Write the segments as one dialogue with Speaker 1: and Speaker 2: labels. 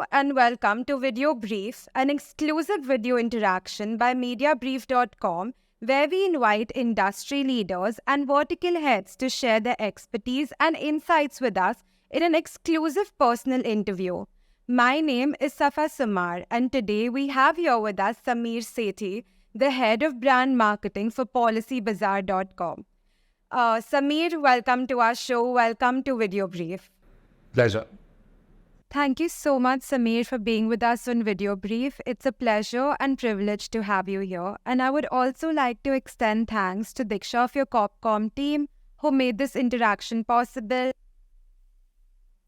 Speaker 1: Hello and welcome to VideoBrief, an exclusive video interaction by Mediabrief.com, where we invite industry leaders and vertical heads to share their expertise and insights with us in an exclusive personal interview. My name is Safa Soomar, and today we have here with us Samir Sethi, the head of brand marketing for PolicyBazaar.com. Samir, welcome to our show. Welcome to VideoBrief.
Speaker 2: Pleasure.
Speaker 1: Thank you so much, Samir, for being with us on VideoBrief. It's a pleasure and privilege to have you here. And I would also like to extend thanks to Diksha of your Corpcom team who made this interaction possible.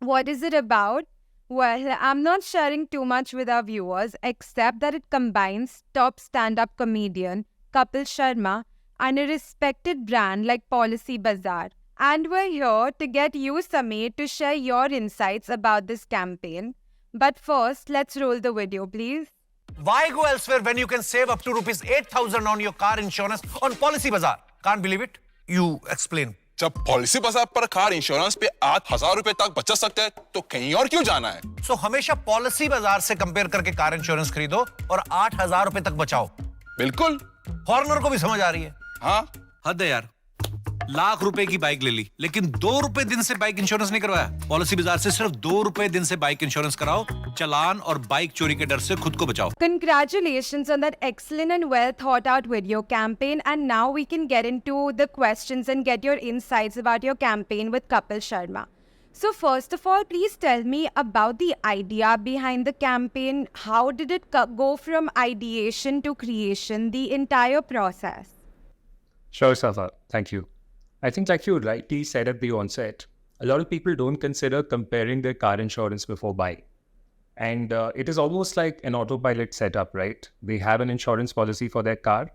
Speaker 1: What is it about? Well, I'm not sharing too much with our viewers, except that it combines top stand-up comedian Kapil Sharma and a respected brand like PolicyBazaar. And we're here to get you, Samir, to share your insights about this campaign. But first, let's roll the video, please.
Speaker 3: Why go elsewhere when you can save up to rupees 8,000 on your car insurance on PolicyBazaar? Can't believe it? You explain.
Speaker 4: जब policy बाजार पर car insurance पे 8,000 रुपए तक बचत सकते हैं तो कहीं और क्यों जाना है?
Speaker 3: So हमेशा पॉलिसी बाजार से कंपेयर करके कार इंश्योरेंस खरीदो और 8,000 रुपए तक बचाओ.
Speaker 4: बिल्कुल.
Speaker 3: फॉरेनर को भी समझ आ रही है.
Speaker 4: हाँ.
Speaker 5: हद है यार. लाख रुपए की बाइक ले ली, लेकिन 2 रुपए दिन से बाइक इंश्योरेंस नहीं करवाया. पॉलिसी बाजार से सिर्फ 2 रुपए दिन से बाइक इंश्योरेंस कराओ. चलान और बाइक चोरी के डर से खुद को बचाओ.
Speaker 1: Congratulations on that excellent and well thought out video campaign. And now we can get into the questions and get your insights about your campaign with Kapil Sharma. So first of all, please tell me about the idea behind the campaign. How did it go from ideation to creation, the entire process?
Speaker 2: Sure, Safa. Thank you. I think like you rightly said at the onset, a lot of people don't consider comparing their car insurance before buying. And it is almost like an autopilot setup, right? They have an insurance policy for their car,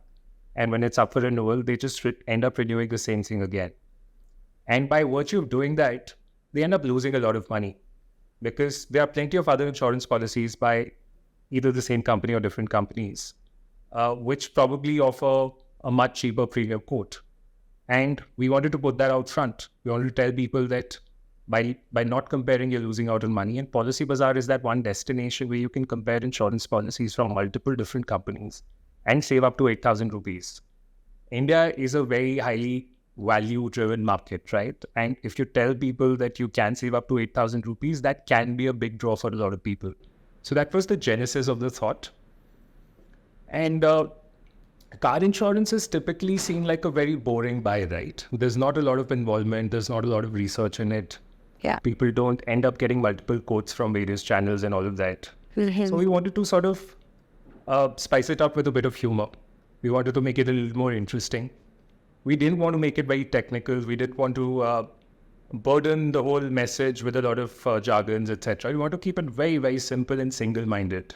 Speaker 2: and when it's up for renewal, they just end up renewing the same thing again. And by virtue of doing that, they end up losing a lot of money because there are plenty of other insurance policies by either the same company or different companies, which probably offer a much cheaper premium quote. And we wanted to put that out front. We wanted to tell people that by not comparing, you're losing out on money. And PolicyBazaar is that one destination where you can compare insurance policies from multiple different companies and save up to 8,000 rupees. India is a very highly value-driven market, right? And if you tell people that you can save up to 8,000 rupees, that can be a big draw for a lot of people. So that was the genesis of the thought. And car insurance is typically seen like a very boring buy, right? There's not a lot of involvement. There's not a lot of research in it.
Speaker 1: Yeah.
Speaker 2: People don't end up getting multiple quotes from various channels and all of that. So we wanted to sort of spice it up with a bit of humor. We wanted to make it a little more interesting. We didn't want to make it very technical. We didn't want to burden the whole message with a lot of jargons, etc. We want to keep it very, very simple and single-minded.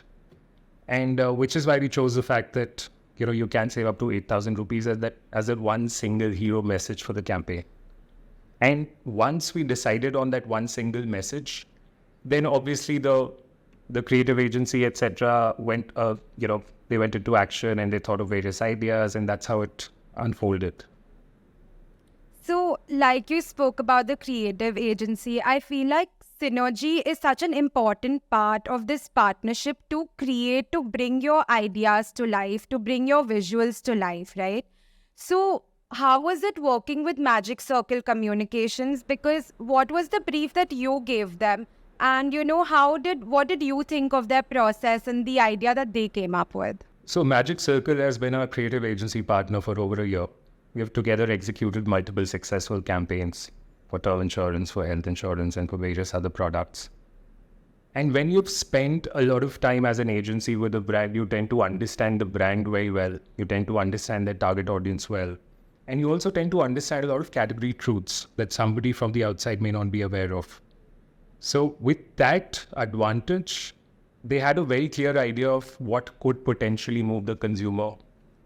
Speaker 2: And which is why we chose the fact that you can save up to 8,000 rupees as that one single hero message for the campaign. And once we decided on that one single message, then obviously the creative agency, etc., they went into action and they thought of various ideas, and that's how it unfolded.
Speaker 1: So, like you spoke about the creative agency, I feel like synergy is such an important part of this partnership to create, to bring your ideas to life, to bring your visuals to life, right? So how was it working with Magic Circle Communications? Because what was the brief that you gave them? And what did you think of their process and the idea that they came up with?
Speaker 2: So Magic Circle has been our creative agency partner for over a year. We have together executed multiple successful campaigns for term insurance, for health insurance, and for various other products. And when you've spent a lot of time as an agency with a brand, you tend to understand the brand very well. You tend to understand their target audience well. And you also tend to understand a lot of category truths that somebody from the outside may not be aware of. So with that advantage, they had a very clear idea of what could potentially move the consumer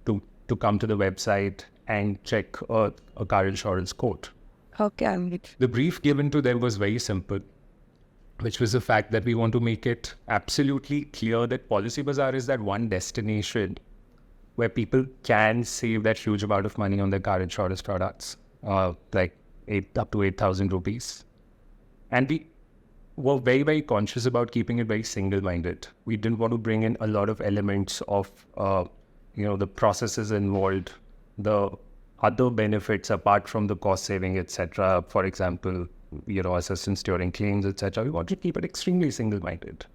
Speaker 2: to come to the website and check a car insurance quote.
Speaker 1: Okay.
Speaker 2: The brief given to them was very simple, which was the fact that we want to make it absolutely clear that PolicyBazaar is that one destination where people can save that huge amount of money on their car insurance products, like up to 8,000 rupees. And were very, very conscious about keeping it very single-minded. We didn't want to bring in a lot of elements of, the processes involved, the other benefits apart from the cost saving, etc. For example, assistance during claims, etc. We wanted to keep it extremely single-minded.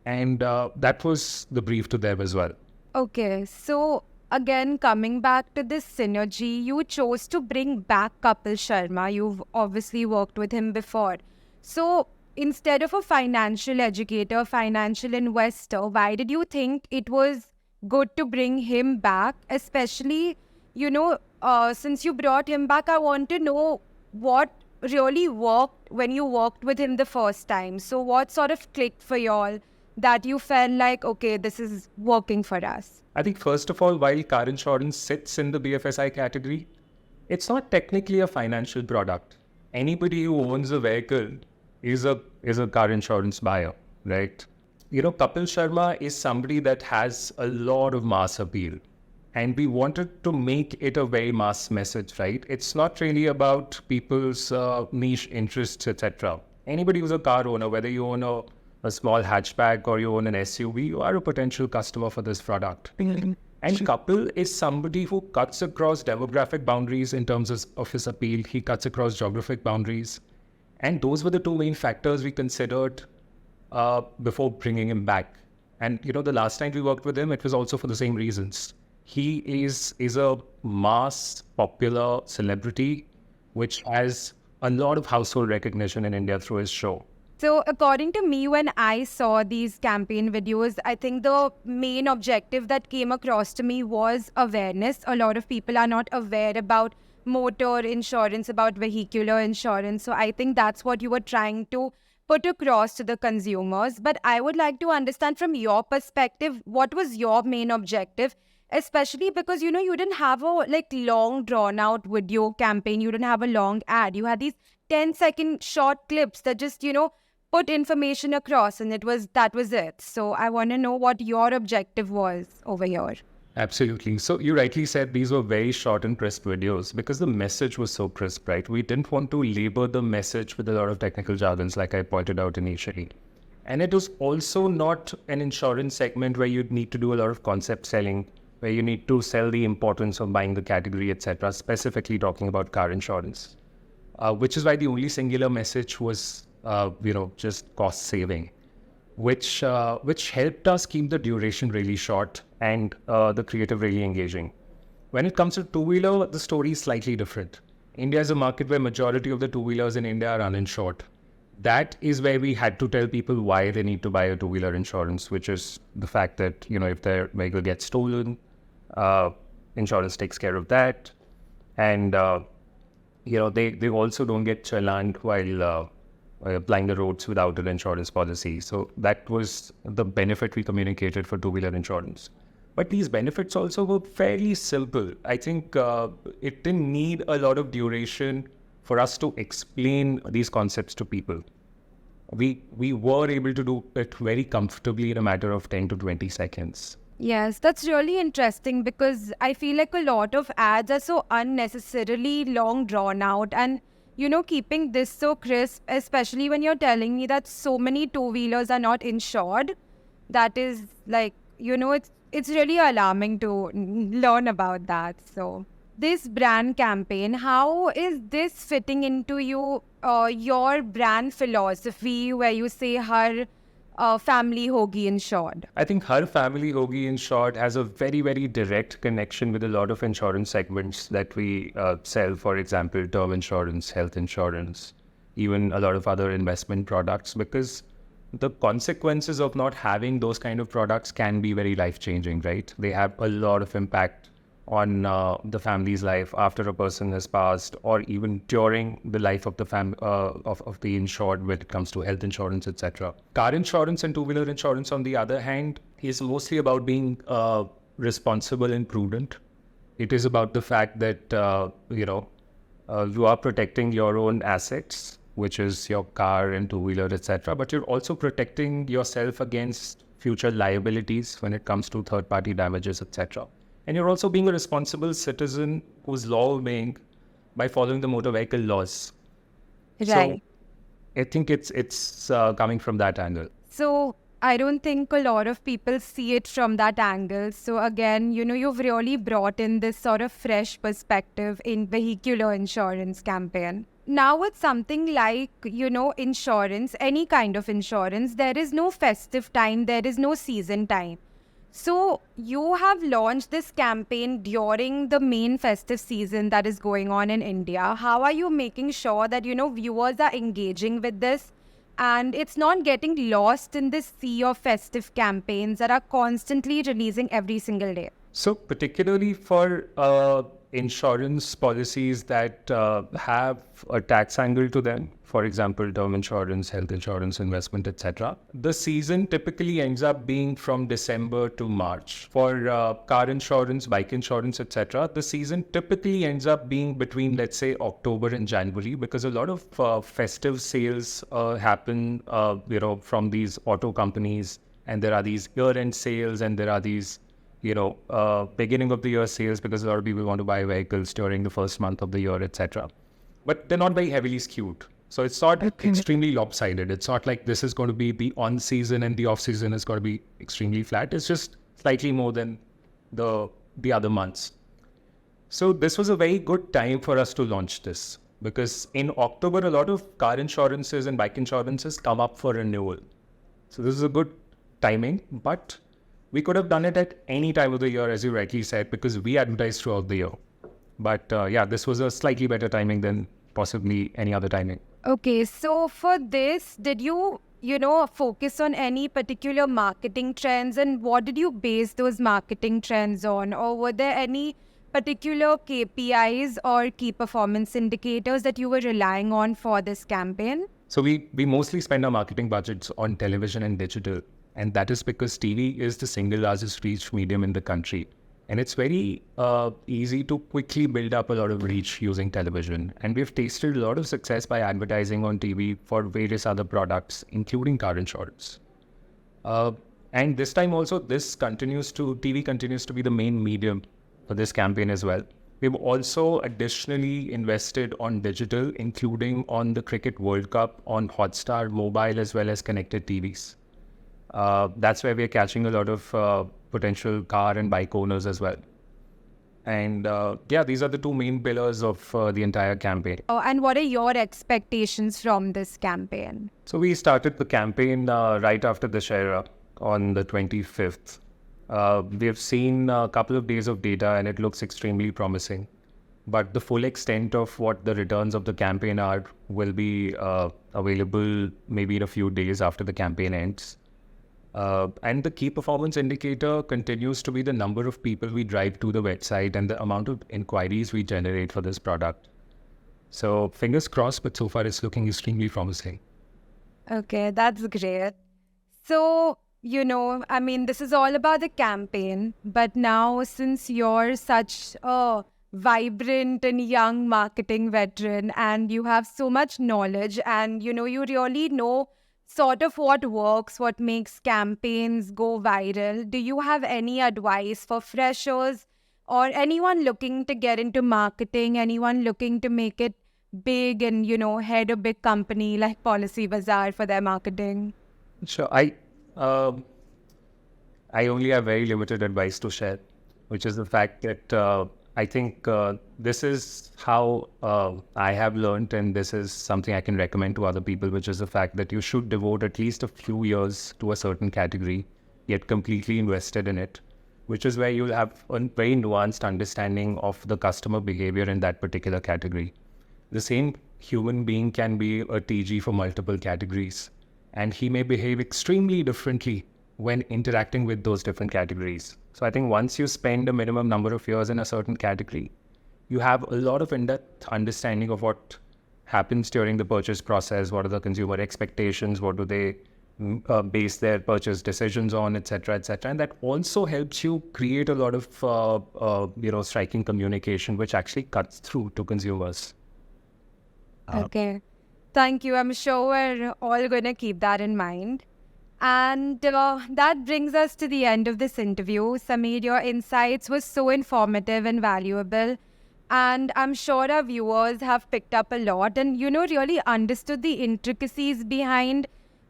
Speaker 2: And that was the brief to them as well.
Speaker 1: Okay, so again, coming back to this synergy, you chose to bring back Kapil Sharma. You've obviously worked with him before. So instead of a financial educator, financial investor, why did you think it was good to bring him back? Especially, since you brought him back, I want to know what really worked when you worked with him the first time. So what sort of clicked for y'all that you felt like, okay, this is working for us?
Speaker 2: I think first of all, while car insurance sits in the BFSI category, it's not technically a financial product. Anybody who owns a vehicle is a car insurance buyer, right? Kapil Sharma is somebody that has a lot of mass appeal. And we wanted to make it a very mass message, right? It's not really about people's niche interests, etc. Anybody who's a car owner, whether you own a small hatchback or you own an SUV, you are a potential customer for this product. And Kapil is somebody who cuts across demographic boundaries in terms of his appeal. He cuts across geographic boundaries. And those were the two main factors we considered before bringing him back. And, the last time we worked with him, it was also for the same reasons. He is a mass, popular celebrity, which has a lot of household recognition in India through his show.
Speaker 1: So according to me, when I saw these campaign videos, I think the main objective that came across to me was awareness. A lot of people are not aware about motor insurance, about vehicular insurance. So I think that's what you were trying to put across to the consumers. But I would like to understand from your perspective, what was your main objective? Especially because, you didn't have a long drawn out video campaign. You didn't have a long ad. You had these 10-second short clips that just, put information across, and that was it. So I want to know what your objective was over here.
Speaker 2: Absolutely. So you rightly said these were very short and crisp videos because the message was so crisp, right? We didn't want to labor the message with a lot of technical jargons like I pointed out initially. And it was also not an insurance segment where you'd need to do a lot of concept selling, where you need to sell the importance of buying the category, etc., specifically talking about car insurance, which is why the only singular message was, just cost saving, which helped us keep the duration really short and the creative really engaging. When it comes to two-wheeler, the story is slightly different. India is a market where majority of the two-wheelers in India are uninsured. That is where we had to tell people why they need to buy a two-wheeler insurance, which is the fact that, if their vehicle gets stolen, insurance takes care of that. And, they also don't get challaned while applying the roads without an insurance policy. So that was the benefit we communicated for two-wheeler insurance. But these benefits also were fairly simple. I think it didn't need a lot of duration for us to explain these concepts to people. We were able to do it very comfortably in a matter of 10 to 20 seconds.
Speaker 1: Yes, that's really interesting because I feel like a lot of ads are so unnecessarily long drawn out, and keeping this so crisp, especially when you're telling me that so many two-wheelers are not insured, that is it's really alarming to learn about that. So this brand campaign, how is this fitting into your brand philosophy where you say her family hogi insured?
Speaker 2: I think Har Family Hogi Insured has a very, very direct connection with a lot of insurance segments that we sell. For example, term insurance, health insurance, even a lot of other investment products, because the consequences of not having those kind of products can be very life-changing, right? They have a lot of impact on the family's life after a person has passed, or even during the life of the of the insured when it comes to health insurance, etc. Car insurance and two-wheeler insurance, on the other hand, is mostly about being responsible and prudent. It is about the fact that you are protecting your own assets, which is your car and two-wheeler, etc. But you're also protecting yourself against future liabilities when it comes to third-party damages, etc. And you're also being a responsible citizen who's law-obeying by following the motor vehicle laws.
Speaker 1: Right.
Speaker 2: So I think it's coming from that angle.
Speaker 1: So I don't think a lot of people see it from that angle. So again, you've really brought in this sort of fresh perspective in vehicular insurance campaign. Now with something like, insurance, any kind of insurance, there is no festive time, there is no season time. So you have launched this campaign during the main festive season that is going on in India. How are you making sure that, viewers are engaging with this and it's not getting lost in this sea of festive campaigns that are constantly releasing every single day?
Speaker 2: So particularly for insurance policies that have a tax angle to them, for example, term insurance, health insurance, investment, etc., the season typically ends up being from December to March. For car insurance, bike insurance, etc., the season typically ends up being between, let's say, October and January, because a lot of festive sales happen, from these auto companies, and there are these year-end sales, and there are these beginning of the year sales, because a lot of people want to buy vehicles during the first month of the year, etc. But they're not very heavily skewed. So it's not extremely lopsided. It's not like this is going to be the on season and the off season is going to be extremely flat. It's just slightly more than the other months. So this was a very good time for us to launch this, because in October, a lot of car insurances and bike insurances come up for renewal. So this is a good timing, but we could have done it at any time of the year, as you rightly said, because we advertise throughout the year. But this was a slightly better timing than possibly any other timing.
Speaker 1: Okay, so for this, did you, focus on any particular marketing trends, and what did you base those marketing trends on? Or were there any particular KPIs or key performance indicators that you were relying on for this campaign?
Speaker 2: So we mostly spend our marketing budgets on television and digital. And that is because TV is the single largest reach medium in the country. And it's very easy to quickly build up a lot of reach using television. And we've tasted a lot of success by advertising on TV for various other products, including car insurance. And this time also, TV continues to be the main medium for this campaign as well. We've also additionally invested on digital, including on the Cricket World Cup, on Hotstar mobile, as well as connected TVs. That's where we're catching a lot of potential car and bike owners as well. And these are the two main pillars of the entire campaign.
Speaker 1: Oh, and what are your expectations from this campaign?
Speaker 2: So we started the campaign right after the Dussehra on the 25th. We have seen a couple of days of data and it looks extremely promising. But the full extent of what the returns of the campaign are will be available maybe in a few days after the campaign ends. And the key performance indicator continues to be the number of people we drive to the website and the amount of inquiries we generate for this product. So fingers crossed, but so far it's looking extremely promising.
Speaker 1: Okay, that's great. So, this is all about the campaign. But now, since you're such a vibrant and young marketing veteran and you have so much knowledge and, you really know sort of what works, what makes campaigns go viral, do you have any advice for freshers or anyone looking to get into marketing, anyone looking to make it big and, head a big company like PolicyBazaar for their marketing?
Speaker 2: Sure. I only have very limited advice to share, which is the fact that I think this is how I have learned, and this is something I can recommend to other people, which is the fact that you should devote at least a few years to a certain category, get completely invested in it, which is where you'll have a very nuanced understanding of the customer behavior in that particular category. The same human being can be a TG for multiple categories, and he may behave extremely differently when interacting with those different categories. So I think once you spend a minimum number of years in a certain category, you have a lot of in-depth understanding of what happens during the purchase process, what are the consumer expectations, what do they base their purchase decisions on, etc., etc. And that also helps you create a lot of, striking communication, which actually cuts through to consumers.
Speaker 1: Okay. Thank you. I'm sure we're all going to keep that in mind. And that brings us to the end of this interview. Samir, your insights were so informative and valuable. And I'm sure our viewers have picked up a lot and, really understood the intricacies behind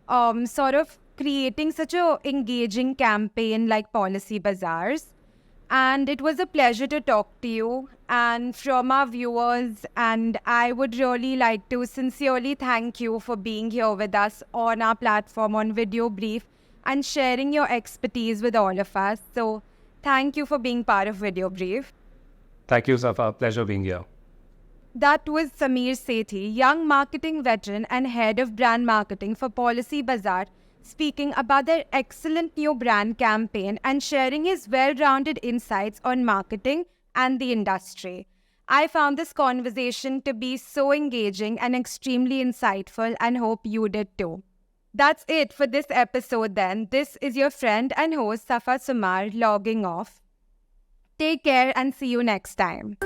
Speaker 1: sort of creating such a engaging campaign like Policy Bazaars. And it was a pleasure to talk to you and from our viewers. And I would really like to sincerely thank you for being here with us on our platform on VideoBrief and sharing your expertise with all of us. So thank you for being part of VideoBrief.
Speaker 2: Thank you, Safa. Pleasure being here.
Speaker 1: That was Samir Sethi, young marketing veteran and head of brand marketing for Policy Bazaar, speaking about their excellent new brand campaign and sharing his well-rounded insights on marketing and the industry. I found this conversation to be so engaging and extremely insightful and hope you did too. That's it for this episode then. This is your friend and host Safa Soomar logging off. Take care and see you next time.